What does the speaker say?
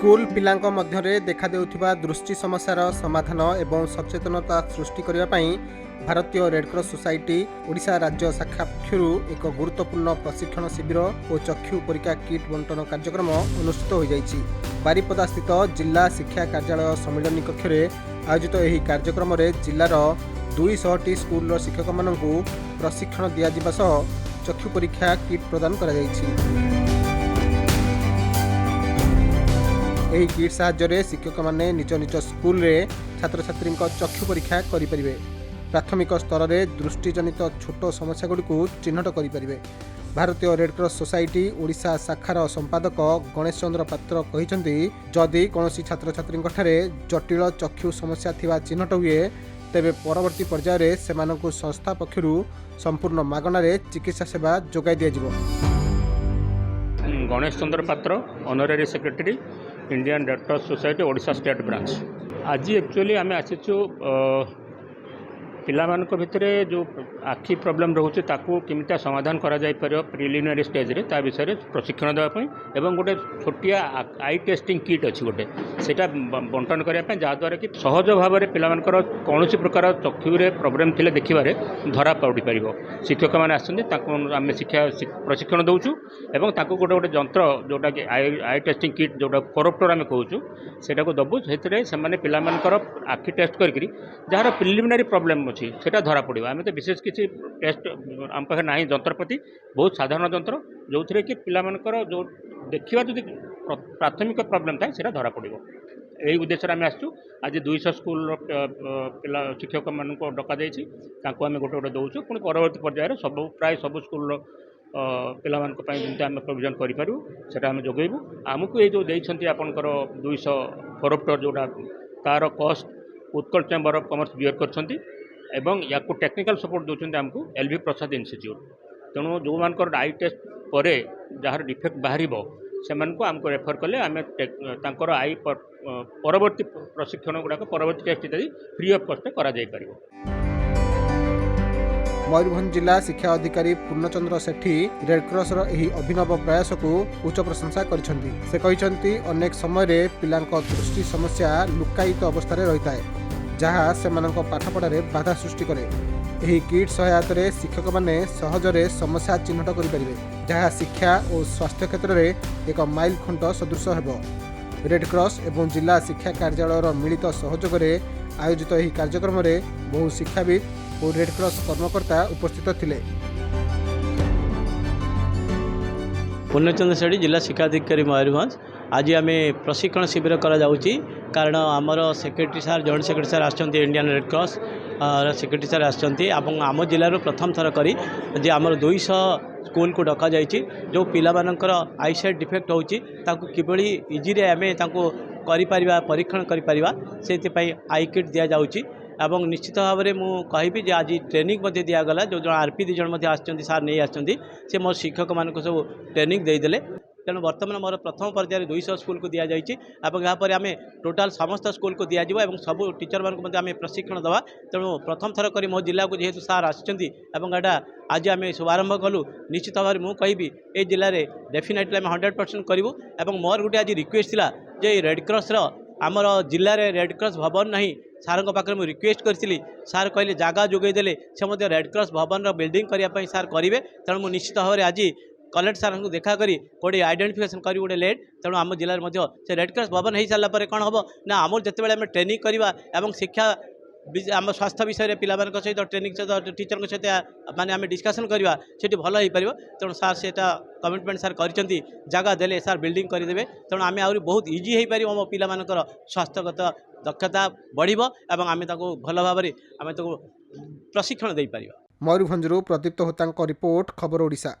School पिलांक मध्यरे देखा देउथिबा दृष्टि समस्यार समाधान एवं सचेतनता सृष्टि करिबा पई भारतीय रेडक्रॉस सोसाइटी ओडिशा राज्य शाखा पक्षरु एक गुरुत्वपूर्ण प्रशिक्षण शिविर और चक्षु परीक्षा किट बंटन कार्यक्रम अनुष्ठित हो जाइछि। बारिपदा स्थित जिला शिक्षा कार्यालय सम्मेलनी कक्ष रे आयोजित एही कार्यक्रम रे जिल्लार 200 स्कूल शिक्षक मानकु प्रशिक्षण दिया जिबा सह चक्षु परीक्षा किट प्रदान करा जाइछि। एही किट साहाय्य शिक्षक माने निज निज स्कूल रे छात्र छात्री चक्षु परीक्षा करें। प्राथमिक स्तर में दृष्टिजनित छोट समस्या गुड़िक चिन्हट करें। भारतीय रेडक्रॉस सोसाइटी ओडिशा शाखार संपादक गणेश चंद्र पात्र कहते जदि कौन छात्र छात्री जटिल चक्षु समस्या थिबा चिन्हट हुए तेबे परवर्ती पर्यायर में सेमानकु संस्था पक्षरु संपूर्ण मागणारे चिकित्सा सेवा जोगाई दिया। गणेश चंद्र पात्र honorary secretary Indian Red Cross society Odisha state branch. आज एक्चुअली आम आसीचु पिलामानक भितर जो आखि प्रॉब्लम रोचे ताकू केमिता समाधान करा जाय परियो प्रिलिमिनरी स्टेज रे ता विषय प्रशिक्षण देवा पई एवं गोटे छोटिया आई टेस्टिंग किट अछि गोटे सेटा बंटन करिया पई जा द्वारा कि सहज भाव में पिलामानकर कोनोसी प्रकार चक्षु रे प्रॉब्लम थिले देखिबारे धरा पड़ी परिबो। शिक्षक माने आछन ताकू आम शिक्षा प्रशिक्षण दउछु एवं ताकू गोटे गोटे यंत्र जोटा कि आई टेस्टिंग किट जोटा कोरप्टर आम कहूँ सेटा को दबु सेतरे से माने पिलामानकर आखि टेस्ट करकरी जार प्रिलिमिनरी प्रॉब्लम सेटा धरा पड़ो। आम तो विशेष किसी टेस्ट आम पाखे ना जंत्रपाति बहुत साधारण जंत्र जो थे कि पिलामानकर जो देखा जो प्राथमिक प्रॉब्लम थाए सेटा धरा पड़ो। यही उद्देश्य आम आसचु आज 200 स्कूल पिला शिक्षक मान डक जाइए गोटे गोटे दौचु पुणी परवर्ती पर्यायर सब प्राय सब स्कूल पिला जमी आम प्रोविजन करूँ से आम जोगेबू। आमको ये जो देती आपंकर 200 फोरोप्टर जोटा तार कस्ट उत्कल चैम्बर ऑफ कॉमर्स बियर कर एवं या टेक्निकल सपोर्ट दूसरी आमको एलवी प्रसाद इंस्टीट्यूट। तेणु जो मान आई टेस्ट पर जार डिफेक्ट बाहर से आमको रेफर कले आम आई परवर्ती प्रशिक्षण गुड़ाक परवर्ती टेस्ट इत्यादि फ्री ऑफ कॉस्ट करा जाय परिबो। मयूरभंज जिला शिक्षा अधिकारी पूर्णचंद्र सेठी रेडक्रॉस एही अभिनव प्रयास को उच्च प्रशंसा करिसेंती। से कहिसेंती अनेक समय पिलांक दृष्टि समस्या लुकायित अवस्था रही है जहाँ से पाठपढ़े बाधा सृष्टि करे। एही किट सहायता शिक्षक माने सहजरे समस्या चिन्हट करें जहाँ शिक्षा और स्वास्थ्य क्षेत्र में एक माइल खुंट सदृश हेबो। रेडक्रॉस एवं जिला शिक्षा कार्यालय मिलित सहयोग आयोजित एही कार्यक्रम में बहु शिक्षाविद और रेडक्रॉस कर्मकर्ता उपस्थित थिले। पूर्णचंद्र सेठी जिला शिक्षा अधिकारी मयूरभंज आज आम प्रशिक्षण शिविर करा जाउची कारण आमर सेक्रेटरी सार जॉइंट सेक्रेटरी सार आछंती इंडियन रेडक्रॉस सेक्रेटरी सार आछंती आम आम जिलार प्रथम थर करी जे आमर 200 स्कूल को डका जाइए जो पिलामानकर आईसाइट डिफेक्ट होची ताकू किबळी इजीरे आमे ताकू करि परिबा परीक्षण करि परिबा सेति पई आई किट दिया जाउची। एवं निश्चित भाव में मुझे कहि आज ट्रेनिंग दिगला जो जो आरपी दीज सार नहीं आसती से मोर शिक्षक मान सब ट्रेनिंग देदेले। तेणु बर्तमान मोर प्रथम पर्यायर 200 स्कूल को दि जाइए यहाँ आम टोटाल समस्त स्कूल को दिज्व और सब टीचर मानक आम प्रशिक्षण दवा। तेणु प्रथम थर कर मो जिला को जेहेतु सार आटा आज आम शुभारंभ कलु निश्चित भाव में मुझे कहि ए जिले में डेफिनेटली आम 100% करूँ। और मोर गोटे आज रिक्वेस्ट था जे रेडक्रॉस आमर जिले में रेडक्रॉस भवन नहीं सार पाखे मुझे रिक्वेस्ट करी सार कहले जगह जोगेदेले से रेडक्रॉस भवन बिल्डिंग करने सार करेंगे। तेणु मुझे निश्चित भाव में आज कलेक्टर सार को देखा करी गोटे आइडेंटिफिकेशन करी गोटे लेट। तेणु आम जिले में से रेडक्रॉस भवन हो सारापर कौन हम ना आम जिते आम ट्रेनिंग करवा और शिक्षा आम स्वास्थ्य विषय में पिला सहित ट्रेनिंग सहित टीचर सहित माने आम डिस्कसन करवा से भल हो पार। तेणु सार से कमिटमेंट सार कर जगह देले सार बिल्डिंग करदे। तेणु आम आहरी बहुत इजी हो पार मो पिला स्वास्थ्यगत दक्षता बढ़िबो एवं आम भल भाव में आम प्रशिक्षण दे पार। मयूरभंजरू प्रदीप्त होता रिपोर्ट खबर ओडिशा।